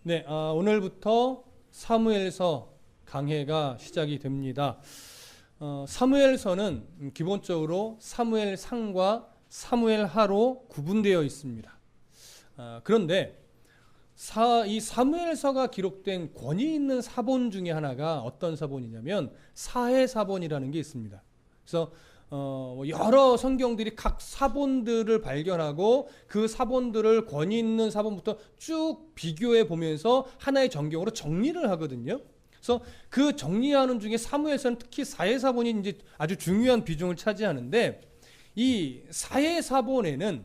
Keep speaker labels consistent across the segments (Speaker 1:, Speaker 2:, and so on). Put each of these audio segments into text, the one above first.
Speaker 1: 네, 오늘부터 사무엘서 강해가 시작이 됩니다. 사무엘서는 기본적으로 사무엘상과 사무엘하로 구분되어 있습니다. 그런데 이 사무엘서가 기록된 권위 있는 사본 중에 하나가 어떤 사본이냐면 사해사본이라는 게 있습니다. 그래서 여러 성경들이 각 사본들을 발견하고 그 사본들을 권위 있는 사본부터 쭉 비교해 보면서 하나의 전경으로 정리를 하거든요. 그래서 그 정리하는 중에 사무엘서는 특히 사해사본이 이제 아주 중요한 비중을 차지하는데, 이 사해사본에는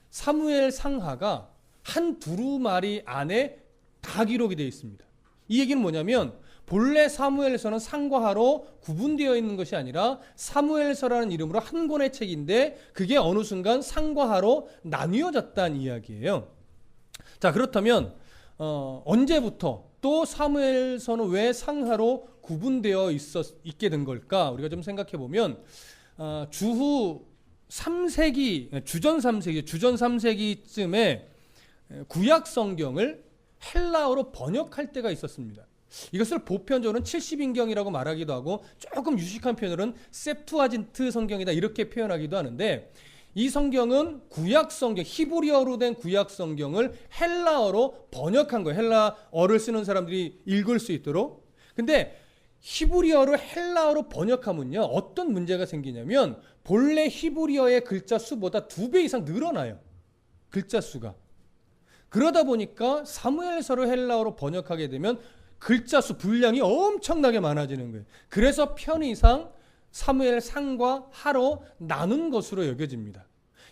Speaker 1: 사무엘 상하가 한 두루마리 안에 다 기록이 되어 있습니다. 이 얘기는 뭐냐면 본래 사무엘서는 상과 하로 구분되어 있는 것이 아니라 사무엘서라는 이름으로 한 권의 책인데 그게 어느 순간 상과 하로 나뉘어졌다는 이야기예요. 자, 그렇다면 언제부터 또 사무엘서는 왜 상하로 구분되어 있게 된 걸까? 우리가 좀 생각해 보면 주후 3세기, 주전 3세기쯤에 구약 성경을 헬라어로 번역할 때가 있었습니다. 이것을 보편적으로는 70인경이라고 말하기도 하고 조금 유식한 표현으로는 셉투아진트 성경이다 이렇게 표현하기도 하는데, 이 성경은 구약 성경, 히브리어로 된 구약 성경을 헬라어로 번역한 거예요. 헬라어를 쓰는 사람들이 읽을 수 있도록. 근데 히브리어를 헬라어로 번역하면요, 어떤 문제가 생기냐면 본래 히브리어의 글자 수보다 2배 이상 늘어나요. 글자 수가. 그러다 보니까 사무엘서를 헬라어로 번역하게 되면 글자 수 분량이 엄청나게 많아지는 거예요. 그래서 편의상 사무엘 상과 하로 나눈 것으로 여겨집니다.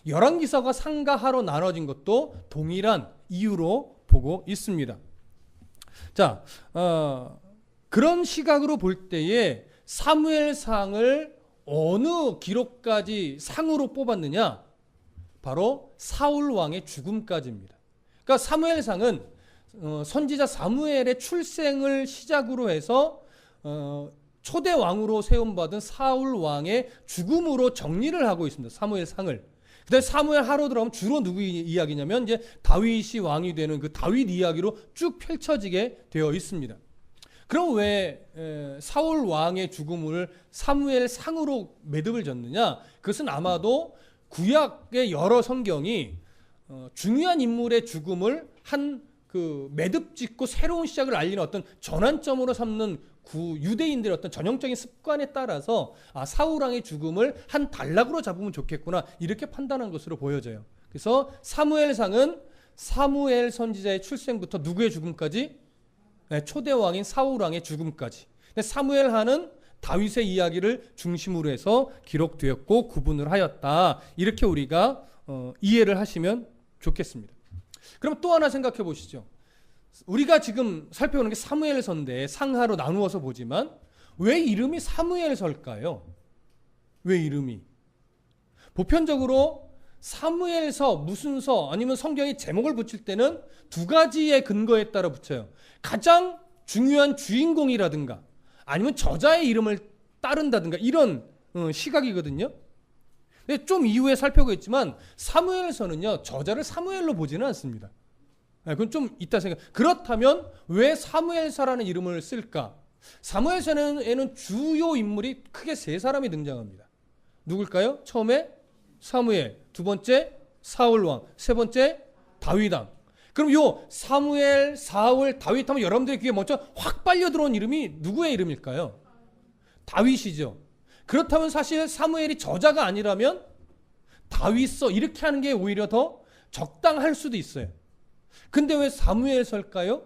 Speaker 1: 열왕기서가 상과 하로 나눠진 것도 동일한 이유로 보고 있습니다. 자, 그런 시각으로 볼 때에 사무엘상을 어느 기록까지 상으로 뽑았느냐? 바로 사울 왕의 죽음까지입니다. 그러니까 사무엘상은 선지자 사무엘의 출생을 시작으로 해서 초대 왕으로 세움받은 사울 왕의 죽음으로 정리를 하고 있습니다. 사무엘상을. 그다음에 사무엘하로 들어가면 주로 누구 이야기냐면 이제 다윗이 왕이 되는 그 다윗 이야기로 쭉 펼쳐지게 되어 있습니다. 그럼 왜 사울 왕의 죽음을 사무엘상으로 매듭을 졌느냐? 그것은 아마도 구약의 여러 성경이 중요한 인물의 죽음을 그 매듭 짓고 새로운 시작을 알리는 어떤 전환점으로 삼는 유대인들의 어떤 전형적인 습관에 따라서 사울 왕의 죽음을 한 단락으로 잡으면 좋겠구나 이렇게 판단한 것으로 보여져요. 그래서 사무엘상은 사무엘 선지자의 출생부터 누구의 죽음까지? 초대 왕인 사울 왕의 죽음까지. 사무엘하는 다윗의 이야기를 중심으로 해서 기록되었고 구분을 하였다. 이렇게 우리가 이해를 하시면 좋겠습니다. 그럼 또 하나 생각해 보시죠. 우리가 지금 살펴보는 게 사무엘서인데 상하로 나누어서 보지만 왜 이름이 사무엘서일까요? 왜 이름이? 보편적으로 사무엘서, 무슨 서 아니면 성경에 제목을 붙일 때는 두 가지의 근거에 따라 붙여요. 가장 중요한 주인공이라든가 아니면 저자의 이름을 따른다든가 이런 시각이거든요. 좀 이후에 살펴보겠지만 사무엘서는요, 저자를 사무엘로 보지는 않습니다. 그건 좀 이따 생각. 그렇다면 왜 사무엘서라는 이름을 쓸까? 사무엘서에는 주요 인물이 크게 3사람이 등장합니다. 누굴까요? 처음에 사무엘, 두 번째 사울왕, 세 번째 다윗왕. 그럼 요 사무엘, 사울, 다윗 하면 여러분들의 귀에 먼저 확 빨려 들어온 이름이 누구의 이름일까요? 다윗이죠. 그렇다면 사실 사무엘이 저자가 아니라면 다윗서 이렇게 하는 게 오히려 더 적당할 수도 있어요. 근데 왜 사무엘서일까요?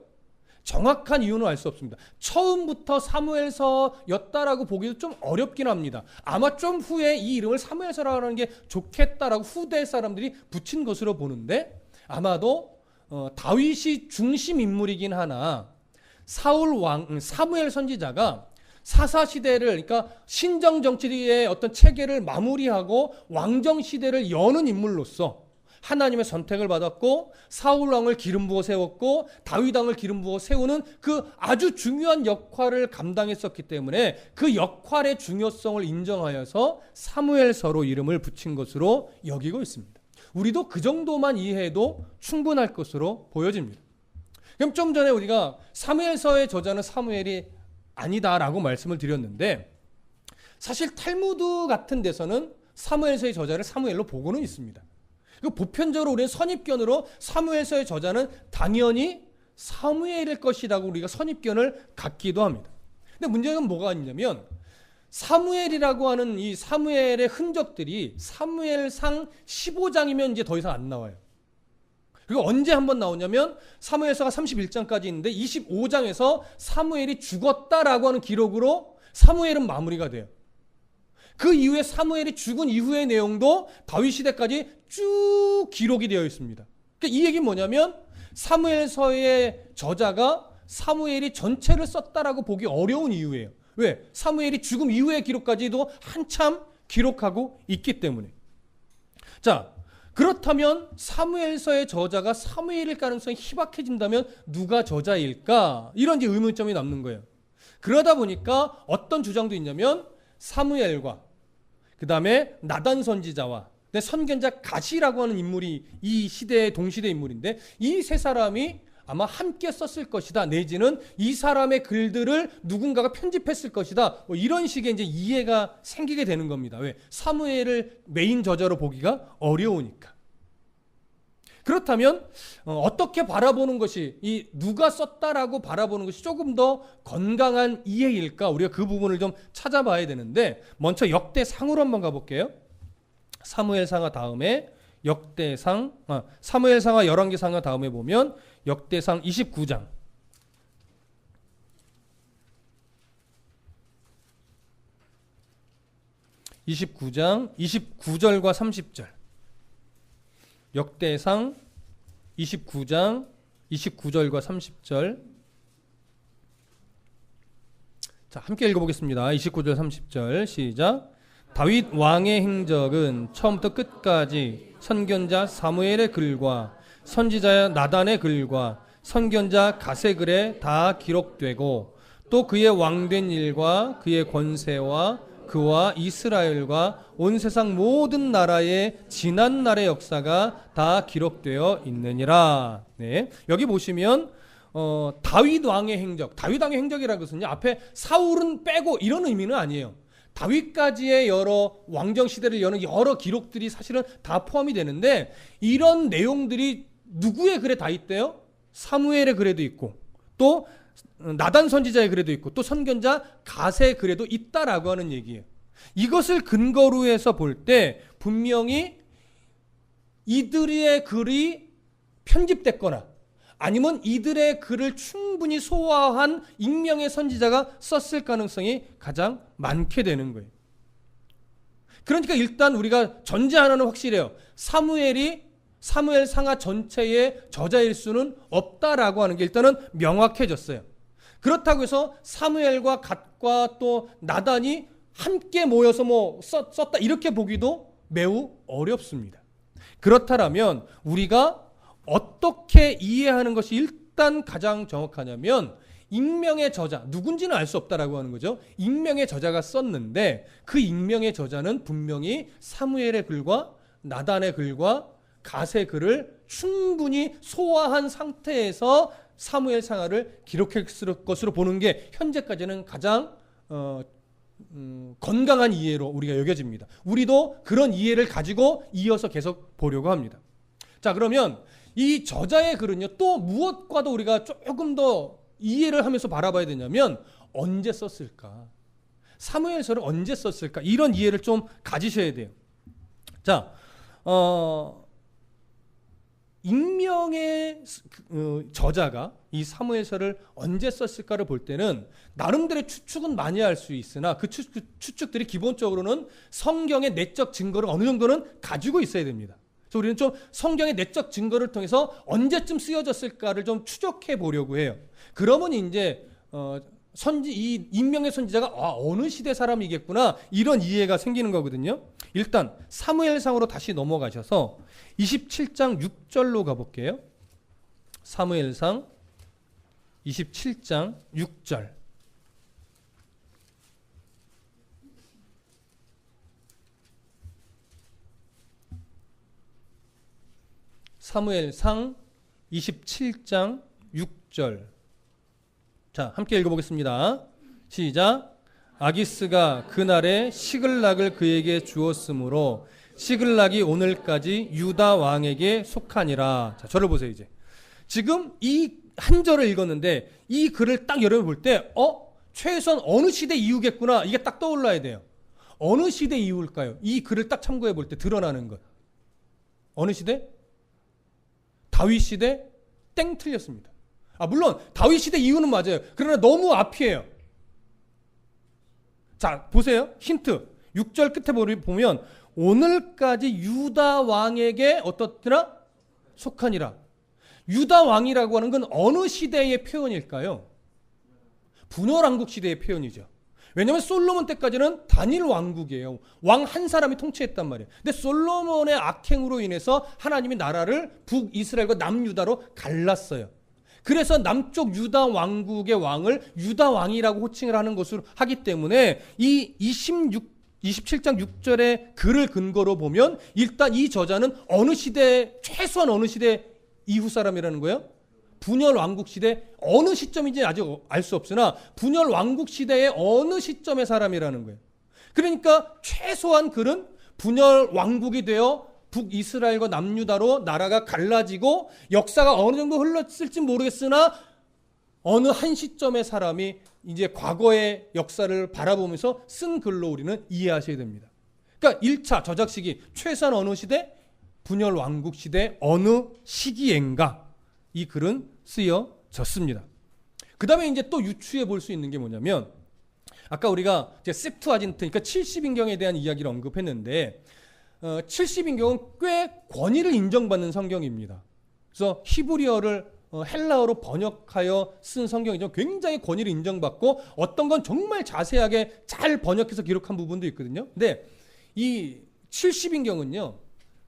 Speaker 1: 정확한 이유는 알 수 없습니다. 처음부터 사무엘서였다라고 보기도 좀 어렵긴 합니다. 아마 좀 후에 이 이름을 사무엘서라고 하는 게 좋겠다라고 후대 사람들이 붙인 것으로 보는데, 아마도 다윗이 중심 인물이긴 하나 사무엘 선지자가 사사시대를, 그러니까 신정정치의 어떤 체계를 마무리하고 왕정시대를 여는 인물로서 하나님의 선택을 받았고 사울왕을 기름 부어 세웠고 다윗왕을 기름 부어 세우는 그 아주 중요한 역할을 감당했었기 때문에 그 역할의 중요성을 인정하여서 사무엘서로 이름을 붙인 것으로 여기고 있습니다. 우리도 그 정도만 이해해도 충분할 것으로 보여집니다. 그럼 좀 전에 우리가 사무엘서의 저자는 사무엘이 아니다라고 말씀을 드렸는데 사실 탈무드 같은 데서는 사무엘서의 저자를 사무엘로 보고는 있습니다. 그 보편적으로 우리는 선입견으로 사무엘서의 저자는 당연히 사무엘일 것이라고 우리가 선입견을 갖기도 합니다. 근데 문제가 뭐가 있냐면 사무엘이라고 하는 이 사무엘의 흔적들이 사무엘상 15장이면 이제 더 이상 안 나와요. 그리고 언제 한번 나오냐면 사무엘서가 31장까지 있는데 25장에서 사무엘이 죽었다라고 하는 기록으로 사무엘은 마무리가 돼요. 그 이후에 사무엘이 죽은 이후의 내용도 다윗 시대까지 쭉 기록이 되어 있습니다. 그러니까 이 얘기는 뭐냐면 사무엘서의 저자가 사무엘이 전체를 썼다라고 보기 어려운 이유예요. 왜? 사무엘이 죽음 이후의 기록까지도 한참 기록하고 있기 때문에. 자, 그렇다면 사무엘서의 저자가 사무엘일 가능성이 희박해진다면 누가 저자일까? 이런 이제 의문점이 남는 거예요. 그러다 보니까 어떤 주장도 있냐면 사무엘과 그 다음에 나단 선지자와 선견자 갓이라고 하는 인물이 이 시대의 동시대 인물인데 이 세 사람이 아마 함께 썼을 것이다. 내지는 이 사람의 글들을 누군가가 편집했을 것이다. 뭐 이런 식의 이제 이해가 생기게 되는 겁니다. 왜? 사무엘을 메인 저자로 보기가 어려우니까. 그렇다면 어떻게 바라보는 것이 이 누가 썼다라고 바라보는 것이 조금 더 건강한 이해일까? 우리가 그 부분을 좀 찾아봐야 되는데 먼저 역대상으로 한번 가볼게요. 사무엘상하 다음에 역대상, 사무엘상하 열왕기상하 다음에 보면 역대상 29장. 29장 29절과 30절. 역대상 29장 29절과 30절. 자, 함께 읽어보겠습니다. 29절 30절 시작. 다윗 왕의 행적은 처음부터 끝까지 선견자 사무엘의 글과 선지자 나단의 글과 선견자 갓의 글에 다 기록되고 또 그의 왕된 일과 그의 권세와 그와 이스라엘과 온 세상 모든 나라의 지난 날의 역사가 다 기록되어 있느니라. 네, 여기 보시면 다윗 왕의 행적, 다윗 왕의 행적이라는 것은요, 앞에 사울은 빼고 이런 의미는 아니에요. 다윗까지의 여러 왕정 시대를 여는 여러 기록들이 사실은 다 포함이 되는데 이런 내용들이 누구의 글에 다 있대요? 사무엘의 글에도 있고 또 나단 선지자의 글에도 있고 또 선견자 갓의 글에도 있다라고 하는 얘기예요. 이것을 근거로 해서 볼 때 분명히 이들의 글이 편집됐거나 아니면 이들의 글을 충분히 소화한 익명의 선지자가 썼을 가능성이 가장 많게 되는 거예요. 그러니까 일단 우리가 전제 하나는 확실해요. 사무엘 상하 전체의 저자일 수는 없다라고 하는 게 일단은 명확해졌어요. 그렇다고 해서 사무엘과 갓과 또 나단이 함께 모여서 썼다 이렇게 보기도 매우 어렵습니다. 그렇다면 우리가 어떻게 이해하는 것이 일단 가장 정확하냐면 익명의 저자, 누군지는 알 수 없다라고 하는 거죠. 익명의 저자가 썼는데 그 익명의 저자는 분명히 사무엘의 글과 나단의 글과 갓의 글을 충분히 소화한 상태에서 사무엘 상하를 기록했을 것으로 보는 게 현재까지는 가장 건강한 이해로 우리가 여겨집니다. 우리도 그런 이해를 가지고 이어서 계속 보려고 합니다. 자, 그러면 이 저자의 글은요, 또 무엇과도 우리가 조금 더 이해를 하면서 바라봐야 되냐면 언제 썼을까? 사무엘서를 언제 썼을까? 이런 이해를 좀 가지셔야 돼요. 자, 익명의 저자가 이 사무엘서를 언제 썼을까를 볼 때는 나름대로의 추측은 많이 할 수 있으나 그 추측들이 기본적으로는 성경의 내적 증거를 어느 정도는 가지고 있어야 됩니다. 그래서 우리는 좀 성경의 내적 증거를 통해서 언제쯤 쓰여졌을까를 좀 추적해 보려고 해요. 그러면 이제 이 익명의 선지자가 어느 시대 사람이겠구나 이런 이해가 생기는 거거든요. 일단 사무엘상으로 다시 넘어가셔서 27장 6절로 가볼게요. 사무엘상 27장 6절. 사무엘상 27장 6절. 자, 함께 읽어보겠습니다. 시작. 아기스가 그날에 시글락을 그에게 주었으므로 시글락이 오늘까지 유다 왕에게 속하니라. 자, 저를 보세요. 이제 지금 이 한 절을 읽었는데 이 글을 딱 여러분 볼 때 최소한 어느 시대 이후겠구나, 이게 딱 떠올라야 돼요. 어느 시대 이후일까요? 이 글을 딱 참고해 볼 때 드러나는 것. 어느 시대? 다윗 시대? 땡, 틀렸습니다. 물론 다윗 시대 이후는 맞아요. 그러나 너무 앞이에요. 자, 보세요. 힌트. 6절 끝에 보면 오늘까지 유다 왕에게 어떻더라? 속하니라. 유다 왕이라고 하는 건 어느 시대의 표현일까요? 분열왕국 시대의 표현이죠. 왜냐하면 솔로몬 때까지는 단일 왕국이에요. 왕 한 사람이 통치했단 말이에요. 근데 솔로몬의 악행으로 인해서 하나님이 나라를 북이스라엘과 남유다로 갈랐어요. 그래서 남쪽 유다 왕국의 왕을 유다 왕이라고 호칭을 하는 것으로 하기 때문에 이 27장 6절의 글을 근거로 보면 일단 이 저자는 어느 시대, 최소한 어느 시대 이후 사람이라는 거예요? 분열 왕국 시대 어느 시점인지 아직 알 수 없으나 분열 왕국 시대의 어느 시점의 사람이라는 거예요. 그러니까 최소한 글은 분열 왕국이 되어 북이스라엘과 남유다로 나라가 갈라지고 역사가 어느 정도 흘렀을지 모르겠으나 어느 한 시점의 사람이 이제 과거의 역사를 바라보면서 쓴 글로 우리는 이해하셔야 됩니다. 그러니까 1차 저작 시기 최소한 어느 시대? 분열 왕국 시대 어느 시기엔가 이 글은 쓰여졌습니다. 그 다음에 이제 또 유추해 볼 수 있는 게 뭐냐면 아까 우리가 이제 셉투아진트, 그러니까 70인경에 대한 이야기를 언급했는데 70인경은 꽤 권위를 인정받는 성경입니다. 그래서 히브리어를 헬라어로 번역하여 쓴 성경이죠. 굉장히 권위를 인정받고 어떤 건 정말 자세하게 잘 번역해서 기록한 부분도 있거든요. 근데 이 70인경은요.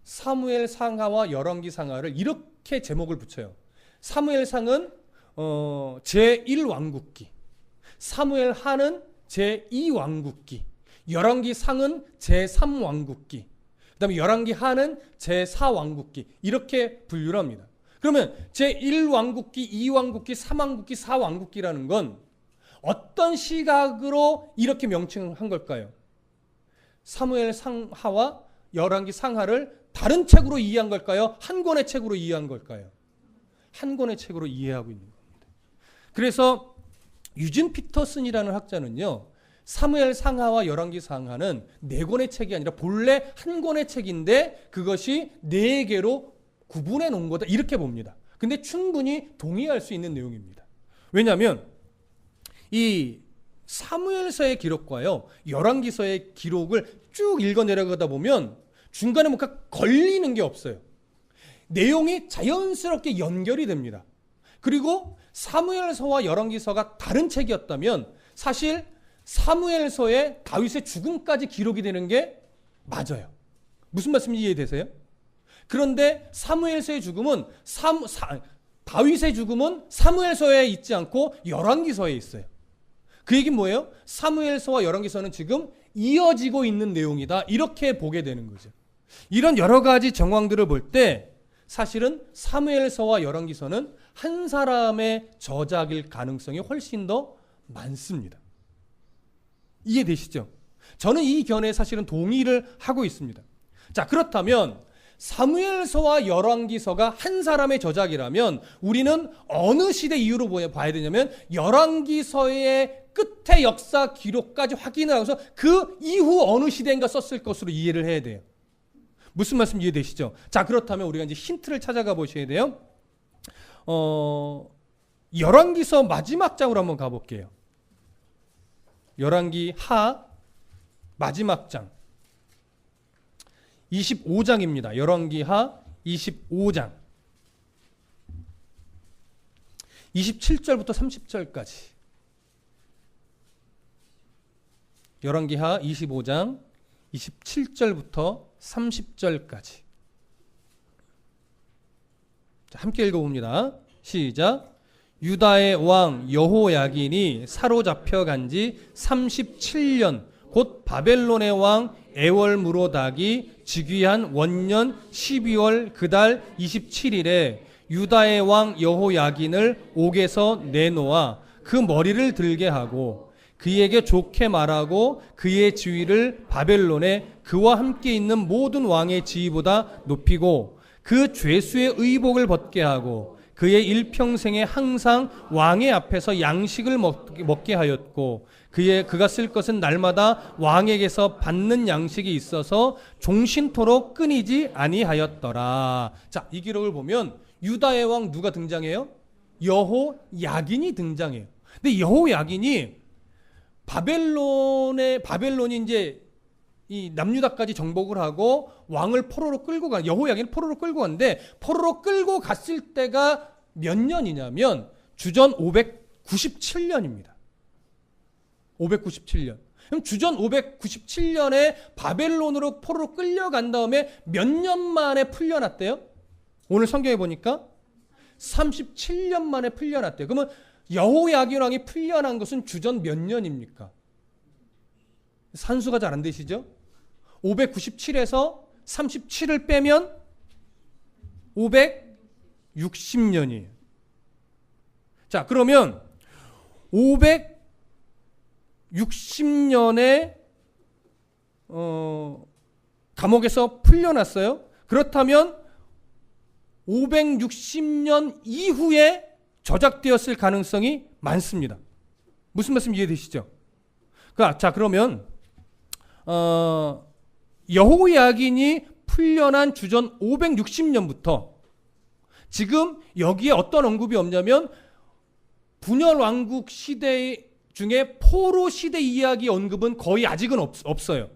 Speaker 1: 사무엘 상하와 열왕기 상하를 이렇게 제목을 붙여요. 사무엘 상은 제1왕국기, 사무엘 하는 제2왕국기, 열왕기 상은 제3왕국기, 그 다음에 열왕기 하는 제4왕국기 이렇게 분류를 합니다. 그러면 제1왕국기, 2왕국기, 3왕국기, 4왕국기라는 건 어떤 시각으로 이렇게 명칭한 걸까요? 사무엘 상하와 열왕기 상하를 다른 책으로 이해한 걸까요? 한 권의 책으로 이해한 걸까요? 한 권의 책으로 이해하고 있는 겁니다. 그래서 유진 피터슨이라는 학자는요. 사무엘 상하와 열왕기 상하는 네 권의 책이 아니라 본래 한 권의 책인데 그것이 네 개로 구분해 놓은 거다 이렇게 봅니다. 근데 충분히 동의할 수 있는 내용입니다. 왜냐하면 이 사무엘서의 기록과요 열왕기서의 기록을 쭉 읽어 내려가다 보면 중간에 뭔가 걸리는 게 없어요. 내용이 자연스럽게 연결이 됩니다. 그리고 사무엘서와 열왕기서가 다른 책이었다면 사실 사무엘서에 다윗의 죽음까지 기록이 되는 게 맞아요. 무슨 말씀인지 이해되세요? 그런데 사무엘서의 죽음은 다윗의 죽음은 사무엘서에 있지 않고 열왕기서에 있어요. 그 얘기는 뭐예요? 사무엘서와 열왕기서는 지금 이어지고 있는 내용이다 이렇게 보게 되는 거죠. 이런 여러 가지 정황들을 볼 때 사실은 사무엘서와 열왕기서는 한 사람의 저작일 가능성이 훨씬 더 많습니다. 이해되시죠? 저는 이 견해에 사실은 동의를 하고 있습니다. 자, 그렇다면 사무엘서와 열왕기서가 한 사람의 저작이라면 우리는 어느 시대 이후로 봐야 되냐면 열왕기서의 끝의 역사 기록까지 확인을 하고서 그 이후 어느 시대인가 썼을 것으로 이해를 해야 돼요. 무슨 말씀 이해되시죠? 자, 그렇다면 우리가 이제 힌트를 찾아가 보셔야 돼요. 열왕기서 마지막 장으로 한번 가볼게요. 열왕기 하 마지막 장 25장입니다. 열왕기 하 25장 27절부터 30절까지 열왕기 하 25장 27절부터 30절까지 자, 함께 읽어봅니다. 시작. 유다의 왕 여호야긴이 사로잡혀 간 지 37년 곧 바벨론의 왕 에월무로닥이 즉위한 원년 12월 그달 27일에 유다의 왕 여호야긴을 옥에서 내놓아 그 머리를 들게 하고 그에게 좋게 말하고 그의 지위를 바벨론에 그와 함께 있는 모든 왕의 지위보다 높이고 그 죄수의 의복을 벗게 하고 그의 일평생에 항상 왕의 앞에서 양식을 먹게 하였고 그가 쓸 것은 날마다 왕에게서 받는 양식이 있어서 종신토록 끊이지 아니하였더라. 자, 이 기록을 보면 유다의 왕 누가 등장해요? 여호야긴이 등장해요. 근데 여호야긴이 바벨론이 이제 이 남유다까지 정복을 하고 왕을 포로로 끌고 여호야긴을 포로로 끌고 갔는데 포로로 끌고 갔을 때가 몇 년이냐면 주전 597년입니다. 597년. 그럼 주전 597년에 바벨론으로 포로로 끌려간 다음에 몇 년 만에 풀려났대요? 오늘 성경에 보니까 37년 만에 풀려났대요. 그러면 여호야긴 왕이 풀려난 것은 주전 몇 년입니까? 산수가 잘 안 되시죠? 597에서 37을 빼면 560년이에요. 자, 그러면 560년에 감옥에서 풀려났어요. 그렇다면 560년 이후에 저작되었을 가능성이 많습니다. 무슨 말씀 이해되시죠? 자, 그러면 여호야긴이 풀려난 주전 560년부터 지금 여기에 어떤 언급이 없냐면 분열 왕국 시대 중에 포로 시대 이야기 언급은 거의 아직은 없어요.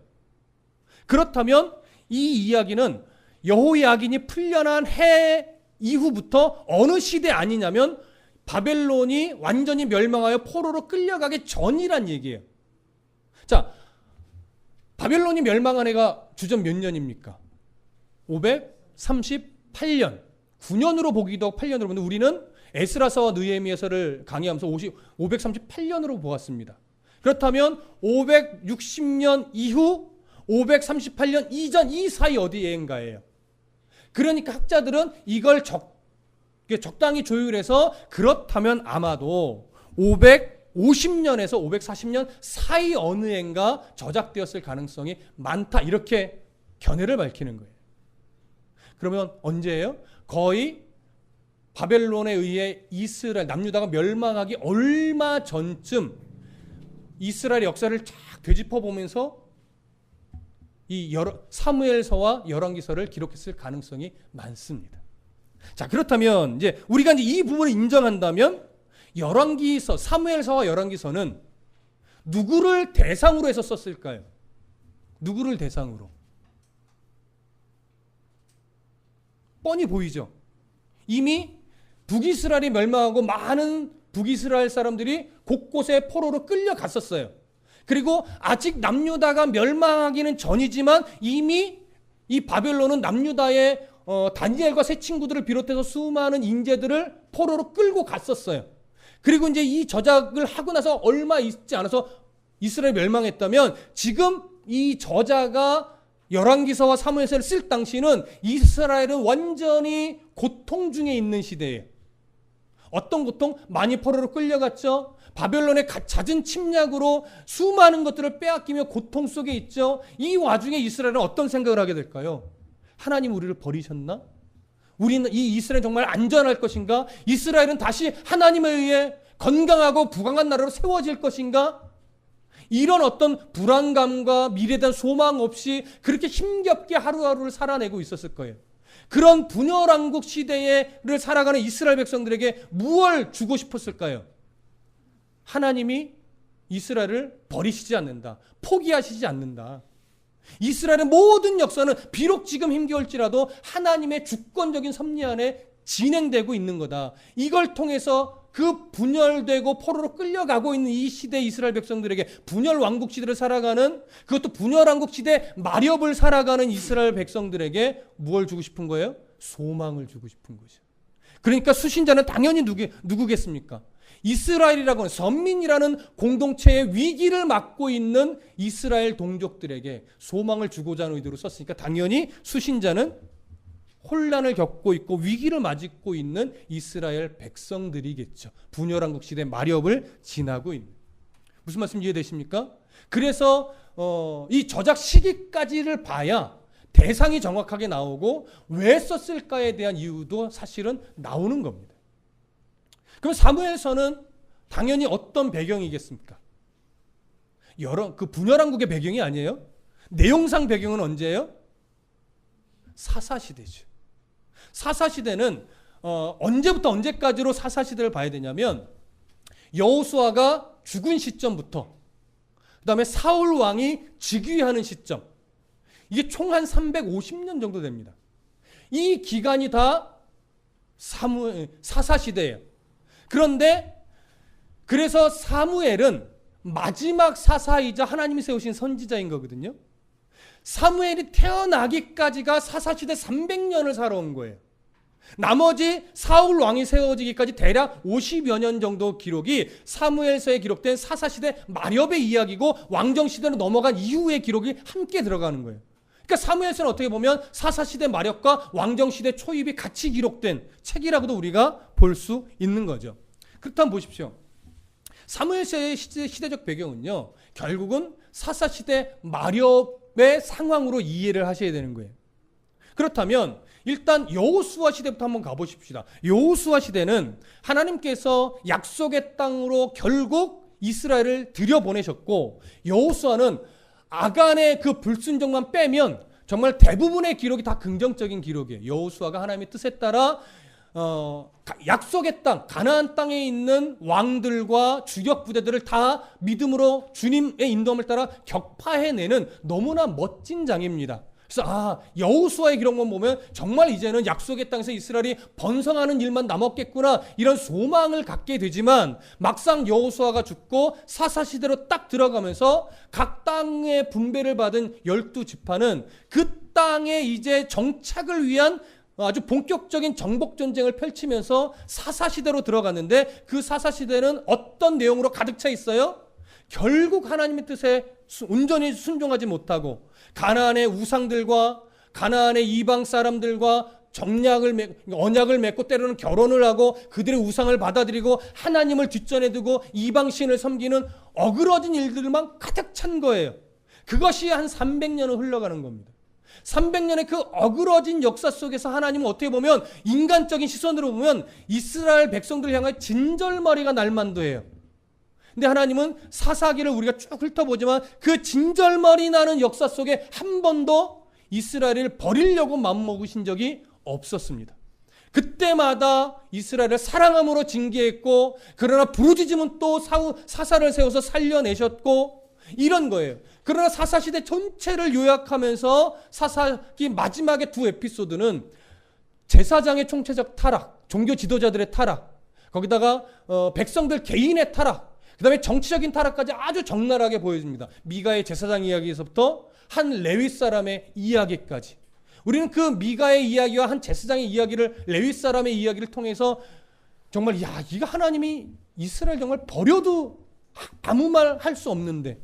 Speaker 1: 그렇다면 이 이야기는 여호야긴이 풀려난 해 이후부터 어느 시대 아니냐면 바벨론이 완전히 멸망하여 포로로 끌려가기 전이란 얘기예요. 자, 바벨론이 멸망한 해가 주전 몇 년입니까? 538년. 9년으로 보기도 하고 8년으로 보는데 우리는 에스라서와 느헤미야서를 강의하면서 538년으로 보았습니다. 그렇다면 560년 이후 538년 이전 이 사이 어디에인가예요. 그러니까 학자들은 이걸 적당히 조율해서 그렇다면 아마도 550년에서 540년 사이 어느 해인가 저작되었을 가능성이 많다. 이렇게 견해를 밝히는 거예요. 그러면 언제예요? 거의 바벨론에 의해 이스라엘, 남유다가 멸망하기 얼마 전쯤 이스라엘 역사를 쫙 되짚어 보면서 이 사무엘서와 열왕기서를 기록했을 가능성이 많습니다. 자, 그렇다면 이제 우리가 이제 이 부분을 인정한다면 열왕기서, 사무엘서와 열왕기서는 누구를 대상으로 해서 썼을까요? 누구를 대상으로? 뻔히 보이죠. 이미 북이스라엘이 멸망하고 많은 북이스라엘 사람들이 곳곳에 포로로 끌려갔었어요. 그리고 아직 남유다가 멸망하기는 전이지만 이미 이 바벨론은 남유다의 다니엘과 세 친구들을 비롯해서 수많은 인재들을 포로로 끌고 갔었어요. 그리고 이제 이 저작을 하고 나서 얼마 있지 않아서 이스라엘 멸망했다면 지금 이 저자가 열왕기서와 사무엘서를 쓸 당시는 이스라엘은 완전히 고통 중에 있는 시대예요. 어떤 고통? 많이 포로로 끌려갔죠. 바벨론의 잦은 침략으로 수많은 것들을 빼앗기며 고통 속에 있죠. 이 와중에 이스라엘은 어떤 생각을 하게 될까요? 하나님 우리를 버리셨나? 우리는 이 이스라엘 정말 안전할 것인가? 이스라엘은 다시 하나님에 의해 건강하고 부강한 나라로 세워질 것인가? 이런 어떤 불안감과 미래에 대한 소망 없이 그렇게 힘겹게 하루하루를 살아내고 있었을 거예요. 그런 분열왕국 시대를 살아가는 이스라엘 백성들에게 무엇을 주고 싶었을까요? 하나님이 이스라엘을 버리시지 않는다. 포기하시지 않는다. 이스라엘의 모든 역사는 비록 지금 힘겨울지라도 하나님의 주권적인 섭리 안에 진행되고 있는 거다. 이걸 통해서 그 분열되고 포로로 끌려가고 있는 이 시대 이스라엘 백성들에게 분열 왕국 시대를 살아가는, 그것도 분열 왕국 시대 마렵을 살아가는 이스라엘 백성들에게 무엇을 주고 싶은 거예요? 소망을 주고 싶은 거죠. 그러니까 수신자는 당연히 누구겠습니까? 이스라엘이라고 하는 선민이라는 공동체의 위기를 맞고 있는 이스라엘 동족들에게 소망을 주고자 하는 의도로 썼으니까 당연히 수신자는 혼란을 겪고 있고 위기를 맞고 있는 이스라엘 백성들이겠죠. 분열왕국 시대 마렵을 지나고 있는. 무슨 말씀 이해되십니까? 그래서 이 저작 시기까지를 봐야 대상이 정확하게 나오고 왜 썼을까에 대한 이유도 사실은 나오는 겁니다. 그럼 사무엘서는 당연히 어떤 배경이겠습니까? 그 분열왕국의 배경이 아니에요. 내용상 배경은 언제예요? 사사시대죠. 사사시대는 언제부터 언제까지로 사사시대를 봐야 되냐면 여호수아가 죽은 시점부터 그 다음에 사울 왕이 즉위하는 시점, 이게 총 한 350년 정도 됩니다. 이 기간이 다 사사시대예요. 그런데 그래서 사무엘은 마지막 사사이자 하나님이 세우신 선지자인 거거든요. 사무엘이 태어나기까지가 사사시대 300년을 살아온 거예요. 나머지 사울 왕이 세워지기까지 대략 50여 년 정도 기록이 사무엘서에 기록된 사사시대 마렵의 이야기고 왕정시대로 넘어간 이후의 기록이 함께 들어가는 거예요. 그러니까 사무엘서는 어떻게 보면 사사시대 마렵과 왕정시대 초입이 같이 기록된 책이라고도 우리가 볼 수 있는 거죠. 그렇다면 보십시오. 사무엘서의 시대적 배경은요, 결국은 사사시대 마렵의 상황으로 이해를 하셔야 되는 거예요. 그렇다면 일단 여호수아 시대부터 한번 가보십시다. 여호수아 시대는 하나님께서 약속의 땅으로 결국 이스라엘을 들여보내셨고, 여호수아는 아간의 그 불순종만 빼면 정말 대부분의 기록이 다 긍정적인 기록이에요. 여호수아가 하나님의 뜻에 따라 약속의 땅, 가나안 땅에 있는 왕들과 주력 부대들을 다 믿음으로 주님의 인도함을 따라 격파해내는 너무나 멋진 장입니다. 그래서 여호수아의 기록만 보면 정말 이제는 약속의 땅에서 이스라엘이 번성하는 일만 남았겠구나, 이런 소망을 갖게 되지만 막상 여호수아가 죽고 사사시대로 딱 들어가면서 각 땅의 분배를 받은 12지파는 그 땅에 이제 정착을 위한 아주 본격적인 정복 전쟁을 펼치면서 사사시대로 들어갔는데, 그 사사시대는 어떤 내용으로 가득 차 있어요? 결국 하나님의 뜻에 온전히 순종하지 못하고 가나안의 우상들과 가나안의 이방 사람들과 언약을 맺고 때로는 결혼을 하고 그들의 우상을 받아들이고 하나님을 뒷전에 두고 이방 신을 섬기는 어그러진 일들만 가득 찬 거예요. 그것이 한 300년을 흘러가는 겁니다. 300년의 그 어그러진 역사 속에서 하나님은 어떻게 보면 인간적인 시선으로 보면 이스라엘 백성들을 향해 진절머리가 날 만도 해요. 근데 하나님은 사사기를 우리가 쭉 훑어보지만 그 진절머리 나는 역사 속에 한 번도 이스라엘을 버리려고 마음먹으신 적이 없었습니다. 그때마다 이스라엘을 사랑함으로 징계했고, 그러나 부르짖으면 또 사사를 세워서 살려내셨고, 이런 거예요. 그러나 사사시대 전체를 요약하면서 사사기 마지막의 두 에피소드는 제사장의 총체적 타락, 종교 지도자들의 타락, 거기다가 백성들 개인의 타락, 그 다음에 정치적인 타락까지 아주 적나라하게 보여줍니다. 미가의 제사장 이야기에서부터 한 레위 사람의 이야기까지. 우리는 그 미가의 이야기와 한 제사장의 이야기를, 레위 사람의 이야기를 통해서 정말 이거 하나님이 이스라엘 정말 버려도 아무 말 할 수 없는데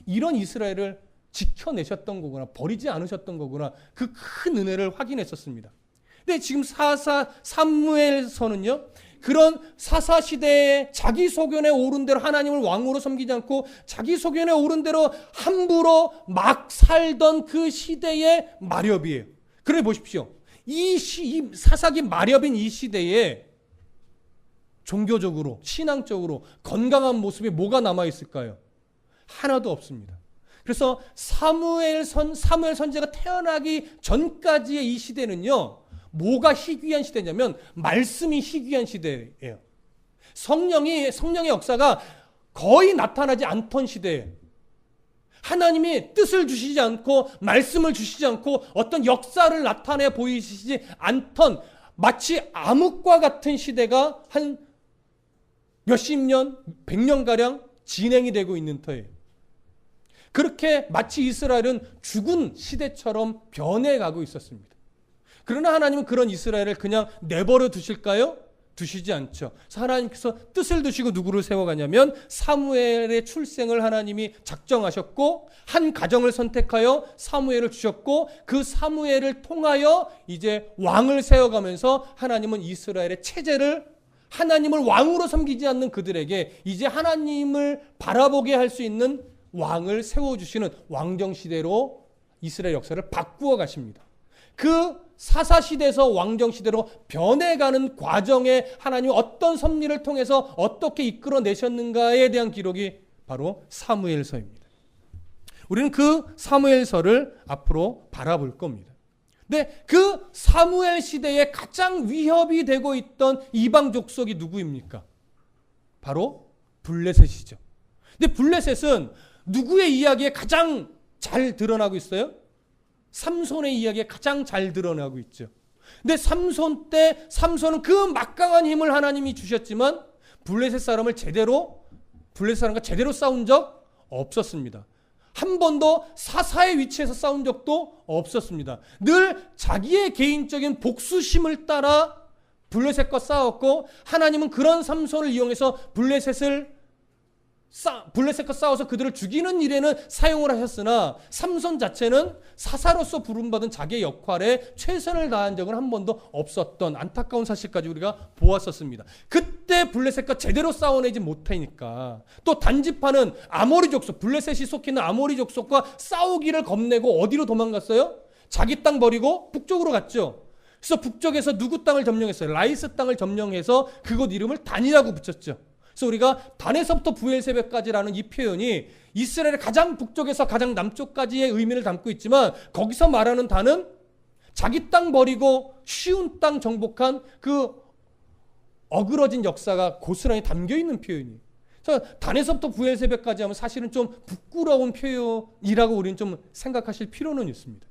Speaker 1: 이런 이스라엘을 지켜내셨던 거구나, 버리지 않으셨던 거구나, 그 큰 은혜를 확인했었습니다. 근데 지금 사무엘서는요, 그런 사사시대에 자기 소견에 오른 대로 하나님을 왕으로 섬기지 않고 자기 소견에 오른 대로 함부로 막 살던 그 시대의 마렵이에요. 그래 보십시오. 이 사사기 마렵인 이 시대에 종교적으로, 신앙적으로 건강한 모습이 뭐가 남아있을까요? 하나도 없습니다. 그래서 사무엘 선지자가 태어나기 전까지의 이 시대는요, 뭐가 희귀한 시대냐면 말씀이 희귀한 시대예요. 성령의 역사가 거의 나타나지 않던 시대예요. 하나님이 뜻을 주시지 않고 말씀을 주시지 않고 어떤 역사를 나타내 보이시지 않던 마치 암흑과 같은 시대가 한 몇십 년, 100년가량 진행이 되고 있는 터예요. 그렇게 마치 이스라엘은 죽은 시대처럼 변해가고 있었습니다. 그러나 하나님은 그런 이스라엘을 그냥 내버려 두실까요? 두시지 않죠. 그래서 하나님께서 뜻을 두시고 누구를 세워가냐면 사무엘의 출생을 하나님이 작정하셨고 한 가정을 선택하여 사무엘을 주셨고 그 사무엘을 통하여 이제 왕을 세워가면서 하나님은 이스라엘의 체제를 하나님을 왕으로 섬기지 않는 그들에게 이제 하나님을 바라보게 할 수 있는 왕을 세워주시는 왕정시대로 이스라엘 역사를 바꾸어 가십니다. 그 사사시대에서 왕정시대로 변해가는 과정에 하나님이 어떤 섭리를 통해서 어떻게 이끌어내셨는가에 대한 기록이 바로 사무엘서입니다. 우리는 그 사무엘서를 앞으로 바라볼 겁니다. 근데 그 사무엘 시대에 가장 위협이 되고 있던 이방 족속이 누구입니까? 바로 블레셋이죠. 근데 블레셋은 누구의 이야기에 가장 잘 드러나고 있어요? 삼손의 이야기에 가장 잘 드러나고 있죠. 근데 삼손 때 삼손은 그 막강한 힘을 하나님이 주셨지만 블레셋 사람과 제대로 싸운 적 없었습니다. 한 번도 사사의 위치에서 싸운 적도 없었습니다. 늘 자기의 개인적인 복수심을 따라 블레셋과 싸웠고 하나님은 그런 삼손을 이용해서 블레셋과 싸워서 그들을 죽이는 일에는 사용을 하셨으나 삼손 자체는 사사로서 부름받은 자기의 역할에 최선을 다한 적은 한 번도 없었던 안타까운 사실까지 우리가 보았었습니다. 그때 블레셋과 제대로 싸워내지 못하니까 또 단지파는 아모리 족속, 블레셋이 속해 있는 아모리 족속과 싸우기를 겁내고 어디로 도망갔어요? 자기 땅 버리고 북쪽으로 갔죠. 그래서 북쪽에서 누구 땅을 점령했어요? 라이스 땅을 점령해서 그곳 이름을 단이라고 붙였죠. 그래서 우리가 단에서부터 부엘세바까지라는 이 표현이 이스라엘의 가장 북쪽에서 가장 남쪽까지의 의미를 담고 있지만 거기서 말하는 단은 자기 땅 버리고 쉬운 땅 정복한 그 어그러진 역사가 고스란히 담겨 있는 표현이에요. 그래서 단에서부터 부엘세바까지 하면 사실은 좀 부끄러운 표현이라고 우리는 좀 생각하실 필요는 있습니다.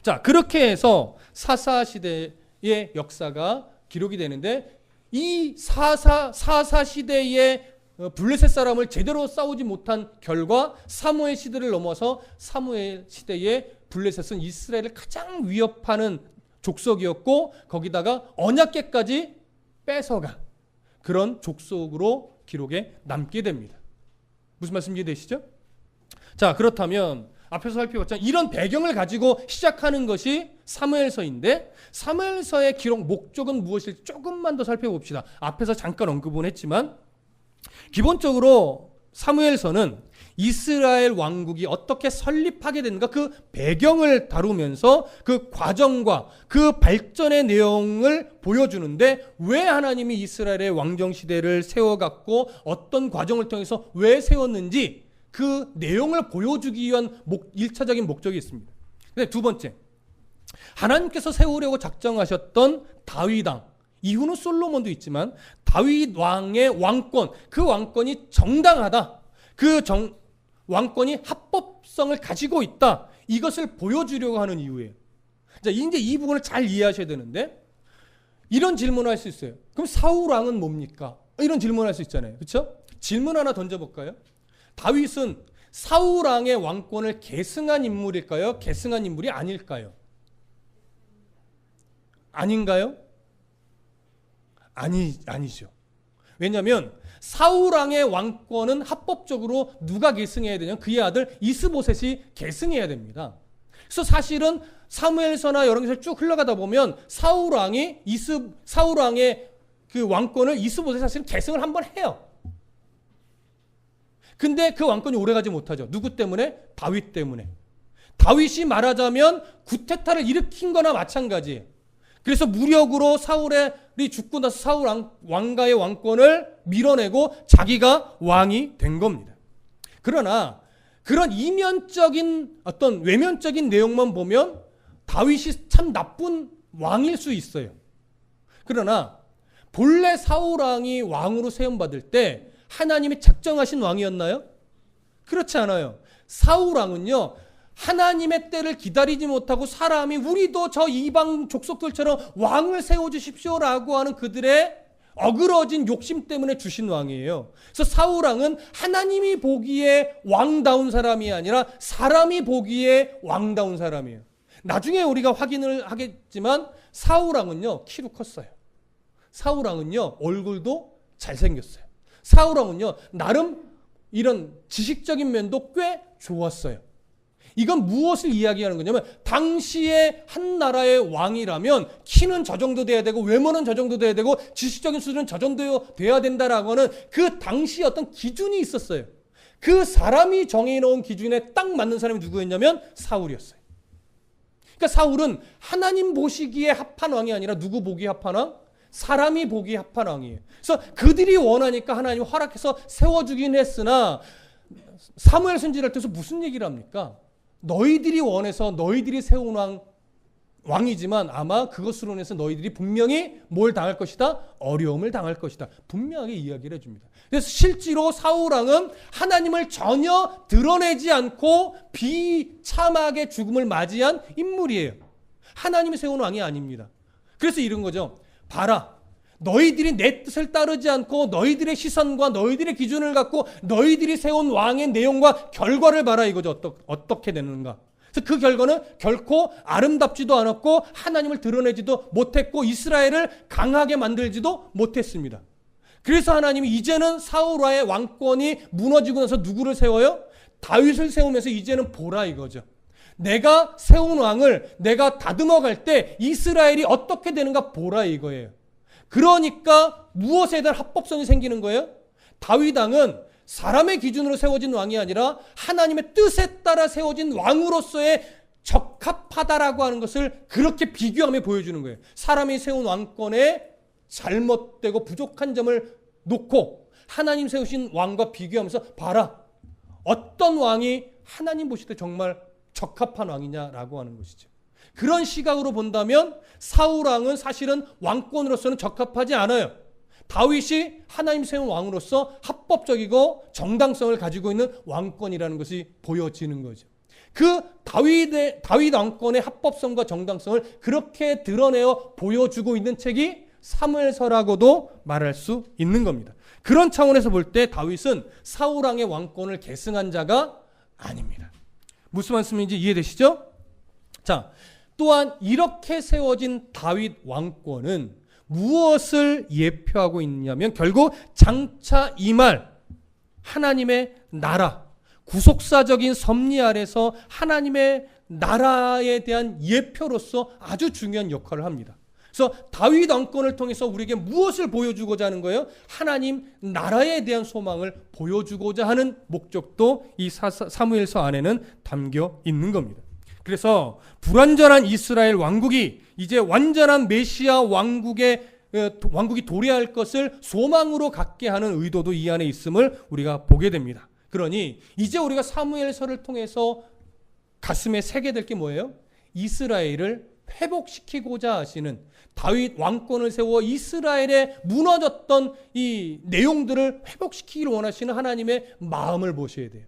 Speaker 1: 자, 그렇게 해서 사사시대의 역사가 기록이 되는데 이 사사 시대의 블레셋 사람을 제대로 싸우지 못한 결과 사무엘 시대를 넘어서 사무엘 시대의 블레셋은 이스라엘을 가장 위협하는 족속이었고 거기다가 언약궤까지 뺏어간 그런 족속으로 기록에 남게 됩니다. 무슨 말씀 이해되시죠? 자, 그렇다면 앞에서 살펴봤잖아요. 이런 배경을 가지고 시작하는 것이 사무엘서인데 사무엘서의 기록 목적은 무엇일지 조금만 더 살펴봅시다. 앞에서 잠깐 언급은 했지만 기본적으로 사무엘서는 이스라엘 왕국이 어떻게 설립하게 됐는가 그 배경을 다루면서 그 과정과 그 발전의 내용을 보여주는데 왜 하나님이 이스라엘의 왕정시대를 세워갔고 어떤 과정을 통해서 왜 세웠는지 그 내용을 보여주기 위한 1차적인 목적이 있습니다. 근데 두 번째, 하나님께서 세우려고 작정하셨던 다윗 왕, 이후는 솔로몬도 있지만 다윗 왕의 왕권, 그 왕권이 정당하다, 왕권이 합법성을 가지고 있다, 이것을 보여주려고 하는 이유예요. 자, 이제 이 부분을 잘 이해하셔야 되는데 이런 질문을 할 수 있어요. 그럼 사울 왕은 뭡니까? 이런 질문을 할 수 있잖아요. 그렇죠? 질문 하나 던져볼까요? 다윗은 사울 왕의 왕권을 계승한 인물일까요? 계승한 인물이 아닐까요? 아닌가요? 아니죠. 왜냐하면 사울 왕의 왕권은 합법적으로 누가 계승해야 되냐면 그의 아들 이스보셋이 계승해야 됩니다. 그래서 사실은 사무엘서나 여러 것을 쭉 흘러가다 보면 사울 왕의 그 왕권을 이스보셋이 사실은 계승을 한번 해요. 근데 그 왕권이 오래가지 못하죠. 누구 때문에? 다윗 때문에. 다윗이 말하자면 구테타를 일으킨 거나 마찬가지예요. 그래서 무력으로 사울이 죽고 나서 사울 왕가의 왕권을 밀어내고 자기가 왕이 된 겁니다. 그러나 그런 이면적인 어떤 외면적인 내용만 보면 다윗이 참 나쁜 왕일 수 있어요. 그러나 본래 사울 왕이 왕으로 세움받을 때 하나님이 작정하신 왕이었나요? 그렇지 않아요. 사울 왕은요, 하나님의 때를 기다리지 못하고 사람이 우리도 저 이방 족속들처럼 왕을 세워주십시오라고 하는 그들의 어그러진 욕심 때문에 주신 왕이에요. 그래서 사울 왕은 하나님이 보기에 왕다운 사람이 아니라 사람이 보기에 왕다운 사람이에요. 나중에 우리가 확인을 하겠지만 사울 왕은요, 키도 컸어요. 사울 왕은요, 얼굴도 잘생겼어요. 사울 왕은요, 나름 이런 지식적인 면도 꽤 좋았어요. 이건 무엇을 이야기하는 거냐면, 당시에 한 나라의 왕이라면 키는 저 정도 돼야 되고 외모는 저 정도 돼야 되고 지식적인 수준은 저 정도 돼야 된다라고 하는 그 당시에 어떤 기준이 있었어요. 그 사람이 정해놓은 기준에 딱 맞는 사람이 누구였냐면 사울이었어요. 그러니까 사울은 하나님 보시기에 합한 왕이 아니라 누구 보기에 합한 왕? 사람이 보기에 합한 왕이에요. 그래서 그들이 원하니까 하나님이 허락해서 세워주긴 했으나, 사무엘 선지자를 통해서 무슨 얘기를 합니까? 너희들이 원해서 너희들이 세운 왕이지만 아마 그것으로 인해서 너희들이 분명히 뭘 당할 것이다? 어려움을 당할 것이다. 분명하게 이야기를 해줍니다. 그래서 실제로 사울왕은 하나님을 전혀 드러내지 않고 비참하게 죽음을 맞이한 인물이에요. 하나님이 세운 왕이 아닙니다. 그래서 이런 거죠. 봐라, 너희들이 내 뜻을 따르지 않고 너희들의 시선과 너희들의 기준을 갖고 너희들이 세운 왕의 내용과 결과를 봐라 이거죠. 어떻게 되는가. 그래서 그 결과는 결코 아름답지도 않았고 하나님을 드러내지도 못했고 이스라엘을 강하게 만들지도 못했습니다. 그래서 하나님이 이제는 사울와의 왕권이 무너지고 나서 누구를 세워요? 다윗을 세우면서 이제는 보라 이거죠. 내가 세운 왕을 내가 다듬어 갈 때 이스라엘이 어떻게 되는가 보라 이거예요. 그러니까 무엇에 대한 합법성이 생기는 거예요? 다윗 왕은 사람의 기준으로 세워진 왕이 아니라 하나님의 뜻에 따라 세워진 왕으로서의 적합하다라고 하는 것을 그렇게 비교하며 보여주는 거예요. 사람이 세운 왕권에 잘못되고 부족한 점을 놓고 하나님 세우신 왕과 비교하면서 봐라, 어떤 왕이 하나님 보실 때 정말 적합한 왕이냐라고 하는 것이죠. 그런 시각으로 본다면 사울 왕은 사실은 왕권으로서는 적합하지 않아요. 다윗이 하나님 세운 왕으로서 합법적이고 정당성을 가지고 있는 왕권이라는 것이 보여지는 거죠. 그 다윗 왕권의 합법성과 정당성을 그렇게 드러내어 보여주고 있는 책이 사무엘서라고도 말할 수 있는 겁니다. 그런 차원에서 볼 때 다윗은 사울 왕의 왕권을 계승한 자가 아닙니다. 무슨 말씀인지 이해되시죠? 자, 또한 이렇게 세워진 다윗 왕권은 무엇을 예표하고 있냐면 결국 장차 임할 하나님의 나라, 구속사적인 섭리 아래서 하나님의 나라에 대한 예표로서 아주 중요한 역할을 합니다. 그래서 다윗 왕권을 통해서 우리에게 무엇을 보여주고자 하는 거예요? 하나님 나라에 대한 소망을 보여주고자 하는 목적도 이 사무엘서 안에는 담겨 있는 겁니다. 그래서 불완전한 이스라엘 왕국이 이제 완전한 메시아 왕국이 도래할 것을 소망으로 갖게 하는 의도도 이 안에 있음을 우리가 보게 됩니다. 그러니 이제 우리가 사무엘서를 통해서 가슴에 새게 될 게 뭐예요? 이스라엘을 회복시키고자 하시는, 다윗 왕권을 세워 이스라엘에 무너졌던 이 내용들을 회복시키기를 원하시는 하나님의 마음을 보셔야 돼요.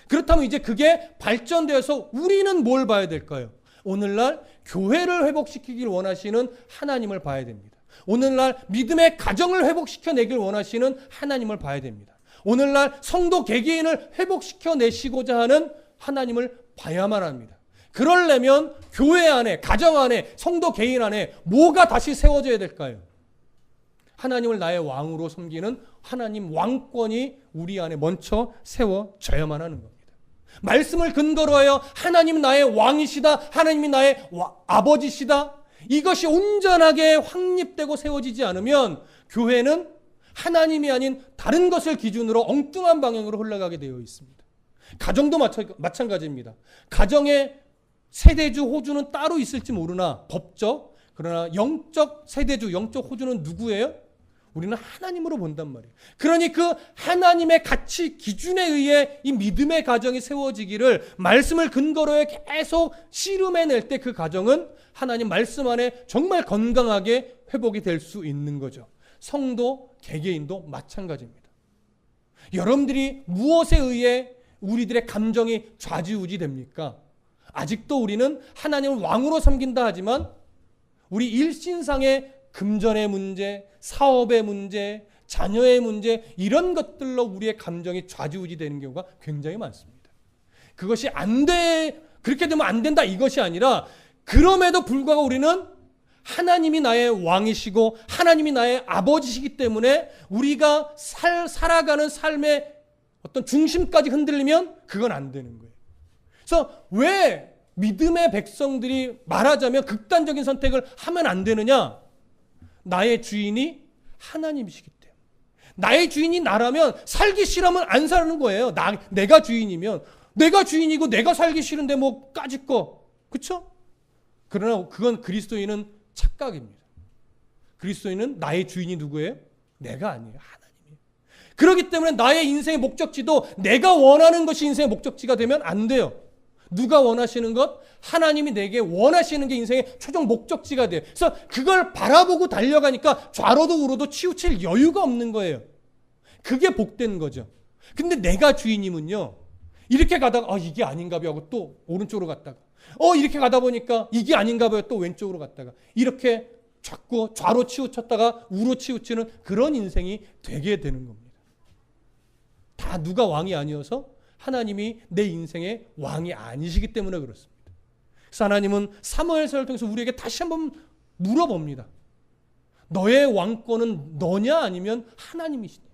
Speaker 1: 그렇다면 이제 그게 발전되어서 우리는 뭘 봐야 될까요? 오늘날 교회를 회복시키기를 원하시는 하나님을 봐야 됩니다. 오늘날 믿음의 가정을 회복시켜내길 원하시는 하나님을 봐야 됩니다. 오늘날 성도 개개인을 회복시켜내시고자 하는 하나님을 봐야만 합니다. 그러려면 교회 안에, 가정 안에, 성도 개인 안에 뭐가 다시 세워져야 될까요? 하나님을 나의 왕으로 섬기는 하나님 왕권이 우리 안에 먼저 세워져야만 하는 겁니다. 말씀을 근거로 하여 하나님 나의 왕이시다, 하나님이 나의 아버지시다, 이것이 온전하게 확립되고 세워지지 않으면 교회는 하나님이 아닌 다른 것을 기준으로 엉뚱한 방향으로 흘러가게 되어 있습니다. 가정도 마찬가지입니다. 가정의 세대주, 호주는 따로 있을지 모르나 법적, 그러나 영적 세대주, 영적 호주는 누구예요? 우리는 하나님으로 본단 말이에요. 그러니 그 하나님의 가치 기준에 의해 이 믿음의 가정이 세워지기를 말씀을 근거로 해 계속 씨름해낼 때 그 가정은 하나님 말씀 안에 정말 건강하게 회복이 될 수 있는 거죠. 성도, 개개인도 마찬가지입니다. 여러분들이 무엇에 의해 우리들의 감정이 좌지우지 됩니까? 아직도 우리는 하나님을 왕으로 섬긴다 하지만 우리 일신상의 금전의 문제, 사업의 문제, 자녀의 문제, 이런 것들로 우리의 감정이 좌지우지 되는 경우가 굉장히 많습니다. 그것이 안 돼, 그렇게 되면 안 된다 이것이 아니라 그럼에도 불구하고 우리는 하나님이 나의 왕이시고 하나님이 나의 아버지시기 때문에 우리가 살아가는 삶의 어떤 중심까지 흔들리면 그건 안 되는 거예요. 그래서 왜 믿음의 백성들이 말하자면 극단적인 선택을 하면 안 되느냐? 나의 주인이 하나님이시기 때문에. 나의 주인이 나라면 살기 싫으면 안 사는 거예요. 내가 주인이면. 내가 주인이고 내가 살기 싫은데 뭐 까짓 거. 그렇죠? 그러나 그건 그리스도인은 착각입니다. 그리스도인은 나의 주인이 누구예요? 내가 아니에요. 하나님이에요. 그렇기 때문에 나의 인생의 목적지도 내가 원하는 것이 인생의 목적지가 되면 안 돼요. 누가 원하시는 것? 하나님이 내게 원하시는 게 인생의 최종 목적지가 돼요. 그래서 그걸 바라보고 달려가니까 좌로도 우로도 치우칠 여유가 없는 거예요. 그게 복된 거죠. 근데 내가 주인이면요, 이렇게 가다가 이게 아닌가 봐요 하고 또 오른쪽으로 갔다가 이렇게 가다 보니까 이게 아닌가 봐요 또 왼쪽으로 갔다가 이렇게 자꾸 좌로 치우쳤다가 우로 치우치는 그런 인생이 되게 되는 겁니다. 다 누가 왕이 아니어서 하나님이 내 인생의 왕이 아니시기 때문에 그렇습니다. 그래서 하나님은 사무엘서를 통해서 우리에게 다시 한번 물어봅니다. 너의 왕권은 너냐 아니면 하나님이시냐?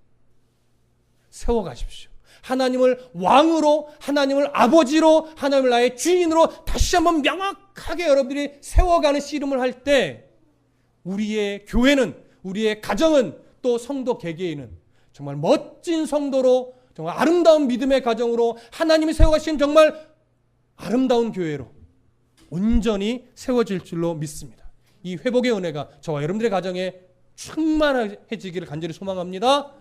Speaker 1: 세워가십시오. 하나님을 왕으로, 하나님을 아버지로, 하나님을 나의 주인으로 다시 한번 명확하게 여러분들이 세워가는 씨름을 할 때 우리의 교회는, 우리의 가정은, 또 성도 개개인은 정말 멋진 성도로, 정말 아름다운 믿음의 가정으로 하나님이 세워가신 정말 아름다운 교회로 온전히 세워질 줄로 믿습니다. 이 회복의 은혜가 저와 여러분들의 가정에 충만해지기를 간절히 소망합니다.